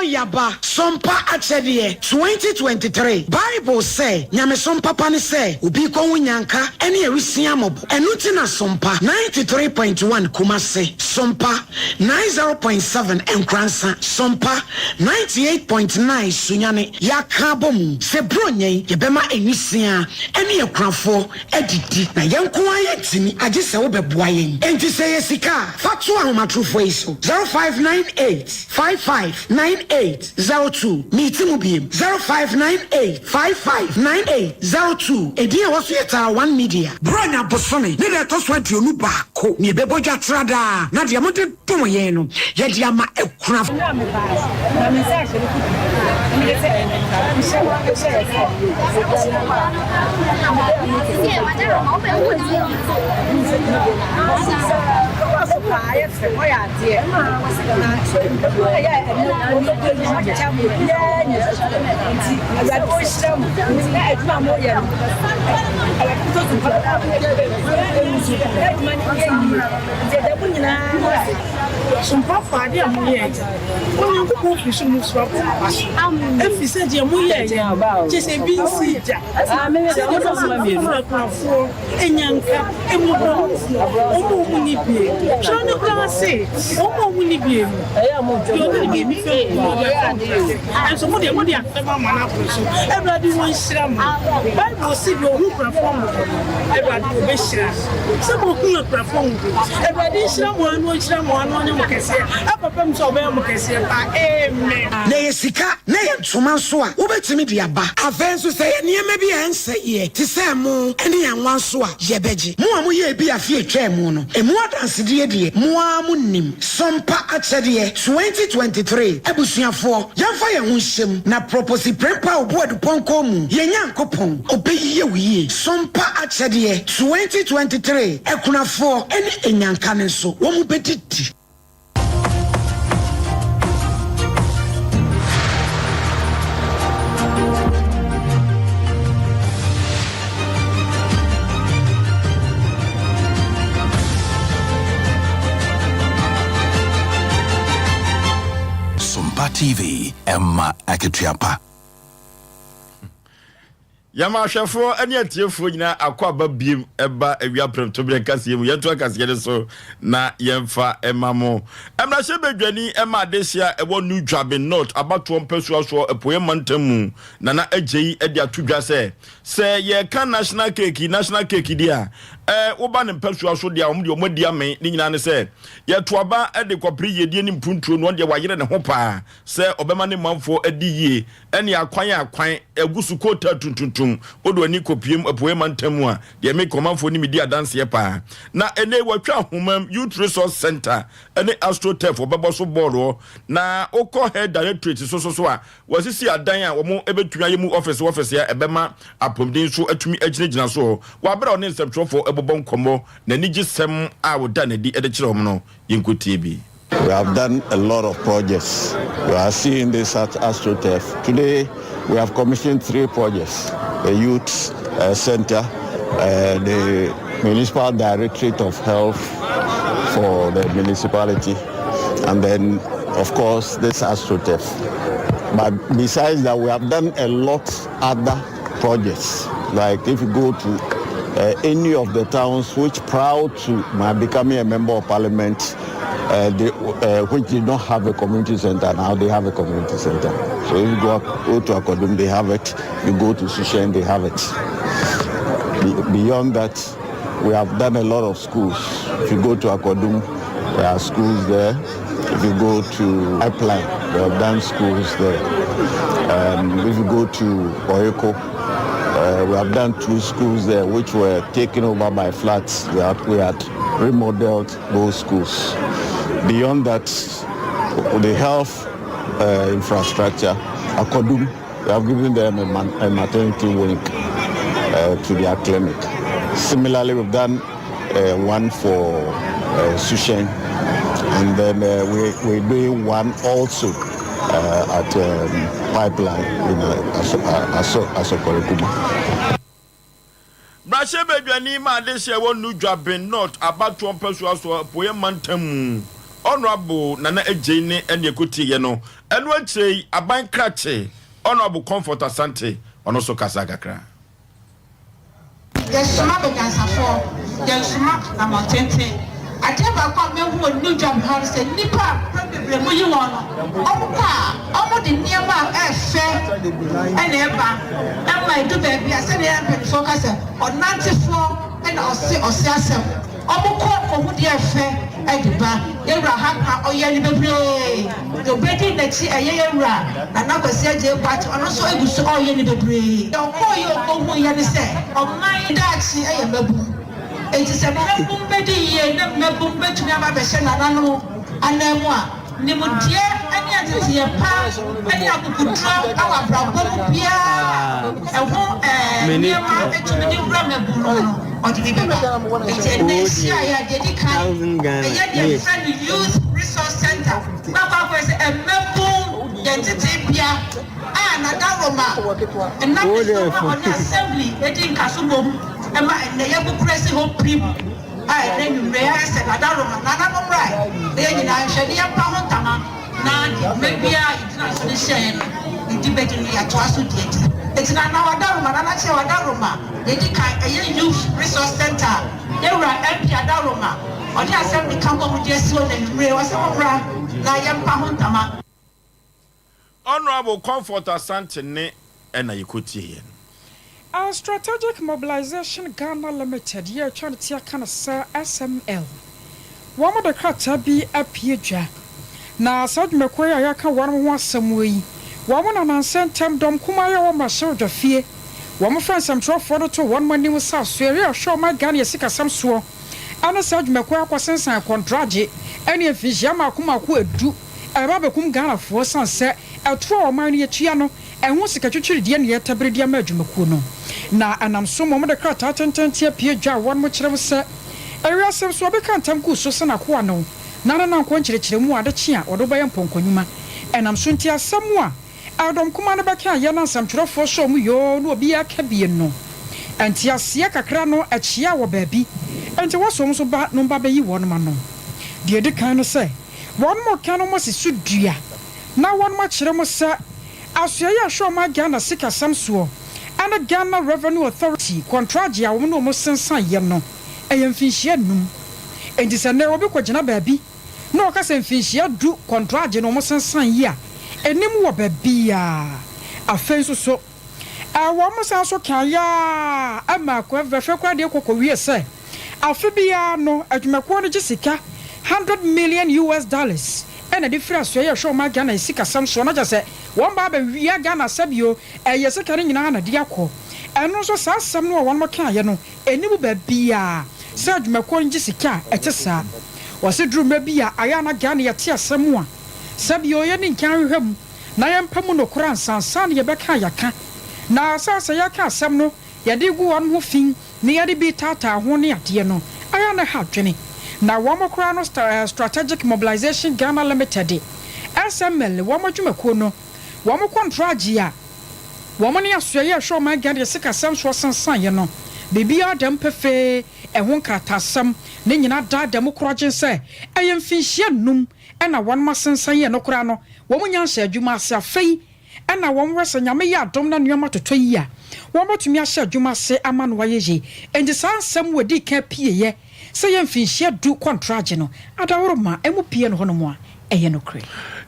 yaba Sompa achedie 2023 Bible say nyame sompa pa ne say obi ko wunyanka ene awisia mobo enuti na Sompa 93.1 Kumase Sompa 90.7 Enkransa Sompa 98.9 Sunyane yakabom se bronye yebema enisia ene yakrafo edidi na yenko ayetini agise wo beboa yen enti say yesika fatu ahomatrofo iso 0598 0598-559802. Meeting Mubim 0598-559802. Edia was yet 1 media. Branya Bosoni, neither Toswat Yunuba, Ko, Nibeboja Trada, Nadia Monte Tomoyeno, Yadiama Ekraf. Sompa Fadi amuye. Onye kuku fisu muswa pasu. Efi se je muye je. Je se binsi ja. Se je ko mami na kwafo enyanka emudro. Omo muni bie. Chone kwa se. Omo muni bie. Yo ni bie mi fe. Enso mo de afema mana proso. Everybody won shira mo. Bible si bi ohun kwafo mo. Everybody obe shira. Se mo kun kwafo mo. Everybody shira mo anu Amen. Na yesika na yentuma so a wobetimi de aba afenso say niema bi ense ye ti say mo ene yanwan so a yebeji mo a mo ye bi afie etwa mu no emu adansede de mo a mo nim Sompa achede 2023 ebusuafo yamfa ye ho hyem na propose prepa oboadu ponko mu ye nyankopon obeyiye wiye Sompa achede 2023 ekunafo ene enyanka ne so wo mu bedidi. Sompa TV, Emma Aketiapa. Yama shafo ani atiefo nyina akwa babiem eba ewia prem to bre kase mu yeto akase de so na yemfa emamo emra she bedwani ema adesia ewo new job in not about one person so epoye mantamu na agei e de atodwa se ye kan national cake dia wo ba ne mpasua so dia omde omadi amen ni nyina ne se ye toaba e de kopri yedie ni mpuntuo no de wayere ne ho pa se obema ne manfo adi yie ene akwan egusu kota tuntuntum odo ani kopiem apoe mantamu a de me komanfo ni medi adanse pa na ene watwa homam youth resource center ene astrotef obebo so board na okọ head directorate so a wasisi adan a wo mo ebetuma yemu office ya ebema apomden so atumi aginagina so wa bra one nseptrofo ebobon komo na nigi sem a woda na di edekire om no yenkotie bi. We have done a lot of projects. We are seeing this at AstroTurf. Today, we have commissioned 3 projects. The Youth Center, the Municipal Directorate of Health for the municipality, and then, of course, this AstroTurf. But besides that, we have done a lot other projects. Like if you go to any of the towns which proud to becoming a member of parliament, which did not have a community center, now they have a community center. So if you go to Akodum, they have it. You go to Sushen, they have it. Beyond that, we have done a lot of schools. If you go to Akodum, there are schools there. If you go to Pipeline, we have done schools there. If you go to Oyeko, we have done 2 schools there which were taken over by flats. We had remodeled those schools. Beyond that, the health infrastructure, Akodum, we have given them a maternity wing to their clinic. Similarly, we've done one for Sushen, and then we're doing one also at Pipeline in Asokorikuma. Brashe bedwani ma de se won new job in not about one person so poye mantam honorable nana agei ne ene ekotie no eno achei aban krache honorable comfort asante ono so kasa kakra. Yes, suma begansafo yes suma na montente ateba kwa me hu new job house nipa bebre mo yi won no omo de niema efe ene eba ema edu be bia se ne empe focus onantifo ena ose asem omo ko hu de efe ediba yewura hapa oye ni bebre the bedi na chi eye yewura na kwasi aje kwat ono so egusu oye ni bebre o ko yo ko hu ye ni se o man da chi eye mabu enti se mabu bedi ye na mabu betumi aba be se na nanu anamu a ni mudie ani atete ye pa ani akukudro awa brabo bia eho ni ma betumi ni wura mabu no odi beba enti nesia ya dedi kan ye friend youth resource center baba ko se mabu identity bia na daroma and na on assembly edi nkasubom ema na ye bu press home prim then you realize that daroma na no right dey nyina hwede ya pa ho tama na mebia international share no debate ni ya to aso dieti etina na wadaroma na che wadaroma edi kan eye youth resource center yewura MP adaroma odi assembly kan ko mu diesi o na nwure wasabra na ye pa ho tama. Honorable Comfort Asante ne ena yikotie. Our strategic mobilization Ghana Limited year trying to take kind of SML. One of the crata be a pieja. Na South Mekoya yaka one one some way. One on answer term dom kumaya or my soldier fear. One of friends some drop photo to one money was South Syria show my Ghana sick as some swore. And a South Mekoya was sense and contrage. Any of his yama kuma who do. A rabbe kum Ghana for sunset. A 2 money a chiano. And once a catcher dear near Tabridia Majumakuno. Na anam so mo de krata tententia pieja one much rev se area sem so be kan tam ku so sana ko no na na kwankyere mu ade chia odo bayan ponkonyuma enam so ntia samwa adom kuma ne baka ya na sam twerefo so mu yo no obi aka bie no antia sia kakra no achia wo baabi enti waso so ba no ba bayi won ma no de de kan no se won mo kan no mo sisu dua na won ma kyere mo se asoya ya hwo ma Ghana sika samso and a Ghana Revenue Authority contract ya wono mo sensan ye no eyemfinhia num enti se na obi kwagina baabi na o ka se mfinhia du contract no mo sensan ye a enim wo baabi ya afen so wo mo san so kan ya ama kwa vefe kwa de kokowie se afi bia no adwumako no gisika $100 million and a different so show my Ghana sika samso na just say one ba we Ghana sabio yese kare nyina na dia ko eno so sa sam no won maka ye no enimu ba bia sa dwumako ngi sika etesa wase drum bia aya na Ghana ye te asam a sabio ye ni nkan hwam na ye mpamu no kora sansan ye beka yaka na sasa yaka asam no ye de gu won ho fin ne ye de bi tata ho ne ade no aya na ha dwene na wamokra no strategic mobilization Ghana Limited SML wamodwumako no wamo contract ya wamo ne asoye show my Ghana sika sam so sansan ye no bebi adam pefe ehon kratasam ne nyina da dem krogen se eyemfinhia num na won masensan ye no kra no wamo nyanhya adwuma ase afei na won wese nyame ya adom na nuama totɔ yi a wamo tumi ahya adwuma ase ama no wayeje endi sansam wadi ka pieye se yemfinhia du contract no adaworoma emu pie no hono mo a eye no kre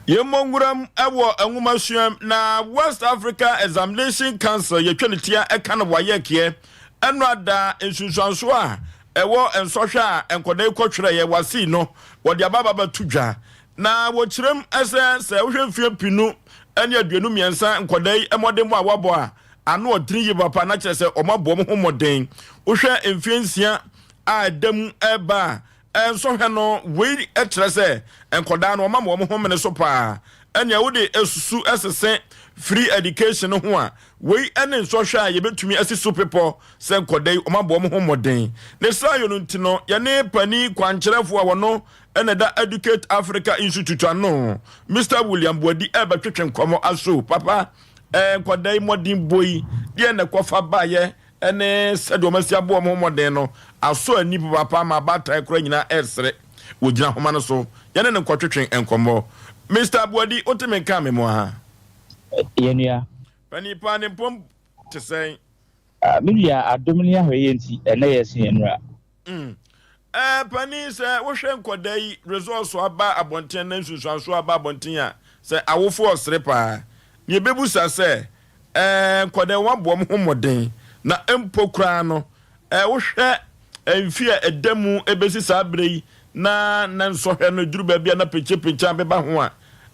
yemonguram ewo enwumasuam na West Africa Examination Council yetwanetia eka no wayekie eno ada ensunsuanso a ewo ensohwa a enkoda ekotwere ye wasi no wode ababa tudwa na wokyerem ese se wohwemfie pinu ene aduanu miensa enkoda emode mu a wabo a ano odiri yi papa na kyerɛ sɛ ɔmabɔ mo homoden wohwɛ emfiensia a dam eba enso hwe no we ekyerɛ sɛ enkoda no ɔmamɔ mo homene so pa ene wode esusu esese free education ho a we ene nso hwe a yebetumi asiso pepo sɛ enkoda ɔmabɔ mo homoden ne sayo no ntino ye ne pani kwankyerɛfo a wono ene da Educate Africa Institute ano Mr. William Bodi eba twetwe nkomo aso papa enkoda modin boy de na kofa baye ene sedomasi abo mo moden no aso ani papa ma bata ekora nyina esre wogina homa no so yene ne kwatwetwen enkomo Mr. Bodi otemenka me mo ha yenua pani pa ne pom te sen media adomni ahwe nti ene yesi enra pani se wo hwe enkoda yi resource aba abonten na nsusuanso aba abonten a se awofo osre pa ni ebebusa se enkoda wabo mo homoden na empokra no wo hwe emfia edamu ebesi sabre na nsɔhwɛ no duru ba bia na peche beba ho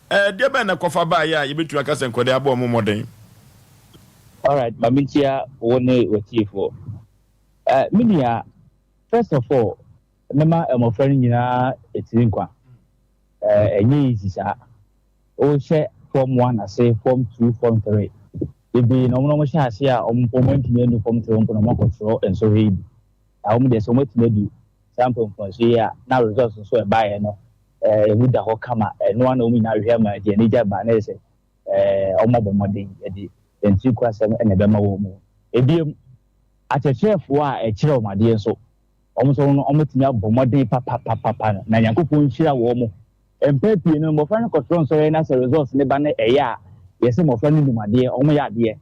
a dia ba na kofa ba ya yebetu aka senkode abo mo moden. All right, Mamitia one wetifo. Minia, first of all, mema my friend nyina etinkwa. Enye isisa. O she form 1 I say form 2 form 3. Ibi no mo hye ase a ntimi anu form 3 no mo control and so he. De so motime du sample for so ya na results so e ba ye no ewu da ho kama no an o mi na hwe ma je ni ja ba na se omobomodin e enti kwasem ene be ma wo mu ebiem achechefo a e kire o made so so no omotimi abomodin papa na yankopon nhira wo mu empapie no mo fa no control so na se results ne ba na e ya yese mo fa no numade ya de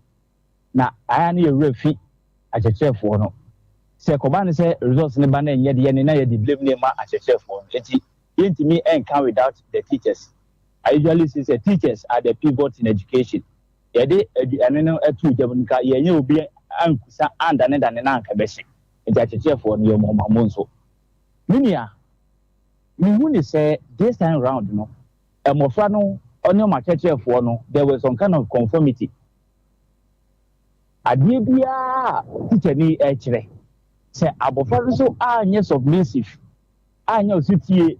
na aya na ye refi achechefo no se koban say results ne ba na enye de na ye de blame ne ma achechefo enti yentimi encan without the teachers. I usually say teachers are the pivot in education. Yede aneno atu jabunika yenye obi ankusa andane dane na anka beshi enti achechefo no ye mo mamonso minia mi hu ni say this time round no emofra no onyo achechefo no there was some kind of conformity adie bia teacher ni e kire say abofra so anye submissive anye osutie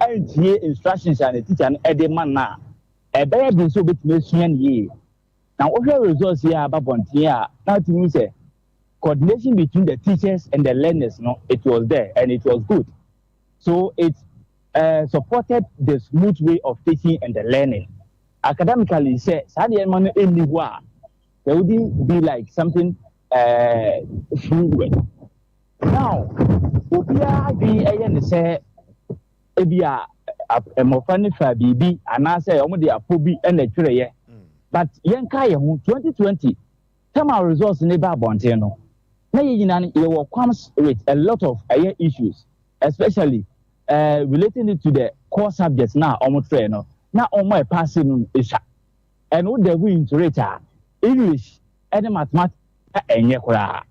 antie instructions and the teacher and the man na ebe be so betime suan ye na wo hwe results here ababontin a na timi say coordination between the teachers and the learners no it was there and it was good, so it supported the smooth way of teaching and the learning. Academically say sadi man any wa there wouldn't be like something fluid. Now obia be ayen say ebia emofani fa bibi anase omo de apobi na twere but yenka ye hu 2020 term our results ne ba bonte no na ye nyina ye comes with a lot of issues, especially relating to the core subjects na omo twere no na omo e pass no isha and what they we into it English and mathematics enye kura,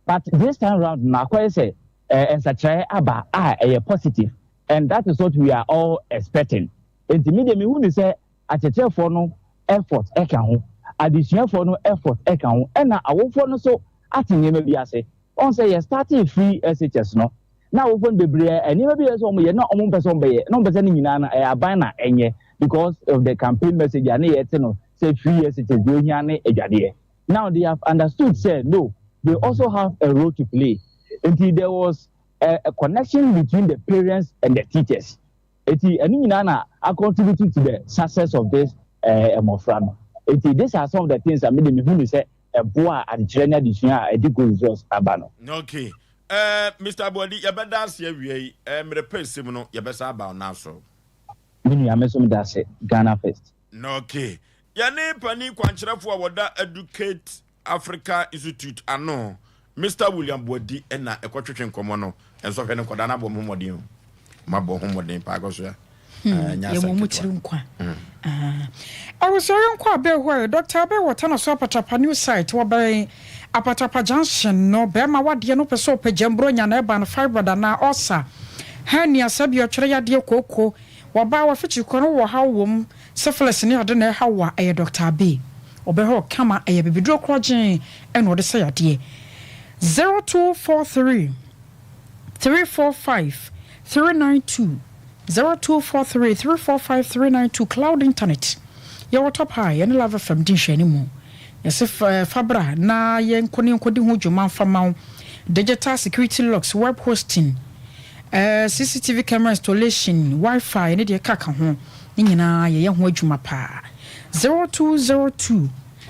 but this time round na kwa say ensache aba a positive. And that is what we are all expecting. Intermediate me who say acheche for no effort eka ho, additional for no effort eka ho, and na awo for no so atinye me bi ase. On say you starting free SHS no. Na wo fon bebre eni me bi ase omo ye na omo person be ye. No person ni nyina na aban na enye because of the campaign message ya na ye te no say free SHS do hia na adwade. Now they have understood say no, they also have a role to play. Until there was a connection between the parents and the teachers. Eti eni nyina na contributing to the success of this emofrano. Eti these are some of the things that made me who say boa at the disua e good results abano. Okay. Mr. Body, you better dance here we me the person no you better about now so. Mini amesom dance Ghana first. Okay. Yane pani kwanchira for wada Educate Africa Institute ano. Mr. William Body ena ekwatwetwe nkomo no enso hwe ne koda na bom homodin mabo homodin pa agoso ya ya mo mutiri nkwa awosoro nkwa be ho Dr. Abe Watana so apatapa new site wo be apatapa junction no be ma wade no pese opagambro nya na eba no fiber da na osa hani asabi otwere yade kokko wo ba wa fichi kono wo hawom syphilis ne ade na hawa eye Dr. Abe obe ho kama eye bibidro krogen eno de sayade 0243 345 392 0243 345 392 cloud internet your top high and love from din shanimu yesif fabra na yenkoni nkodi ho dwuma fama digital security locks web hosting CCTV camera installation Wi-Fi ne de kaka ho nyina ye ho adwuma pa 0202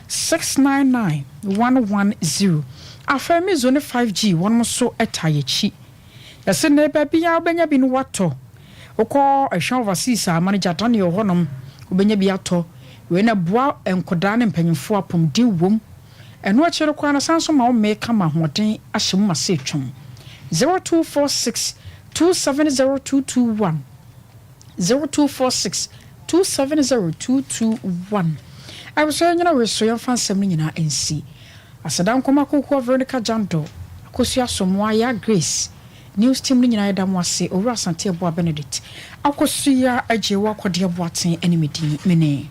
699 110 afemi zone 5G one so etayechi yase na eba bia obenya bi no wato okọ ehwan overseas manager Daniel honom obenya bi ato we na boa enkoda ne mpanyimfo apom di wom eno akere kwa na sanso ma o me kama hoden ahyem ma se twom 0246 270221 0246 270221 I was saying we so yan fansem nyina ensi asadan koma kokko Veronica Jando akosia somoa ya Grace news team ni nyina da mo ase owura asante ebo Benedict akosuya ajewa kwode ebo aten enimedi mene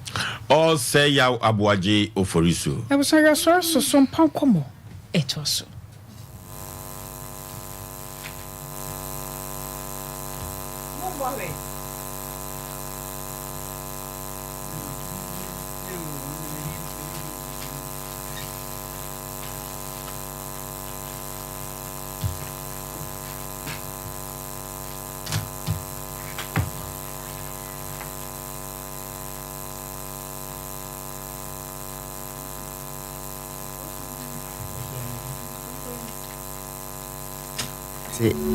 all say ya abuaje oforiso ebusa so Sompa komo etoso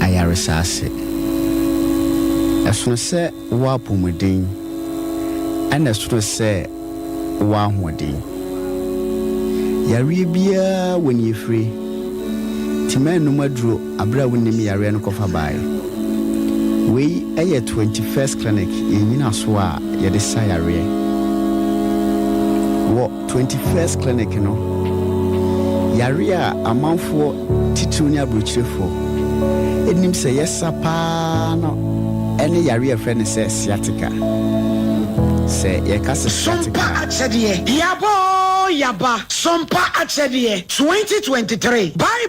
ayaresase esono se wa pomodin ana esono se wa hodin yare bia woni efri timanu maduro abra wonim yare no kofa bae we eye 21st clinic yenyina so a ye de sa yare wo 21st clinic no yare a amanfo titunya brochirefo enim se yesapa no ene yare a friend say sciatica say ye kase Sompa achedie yabo yaba Sompa achedie 2023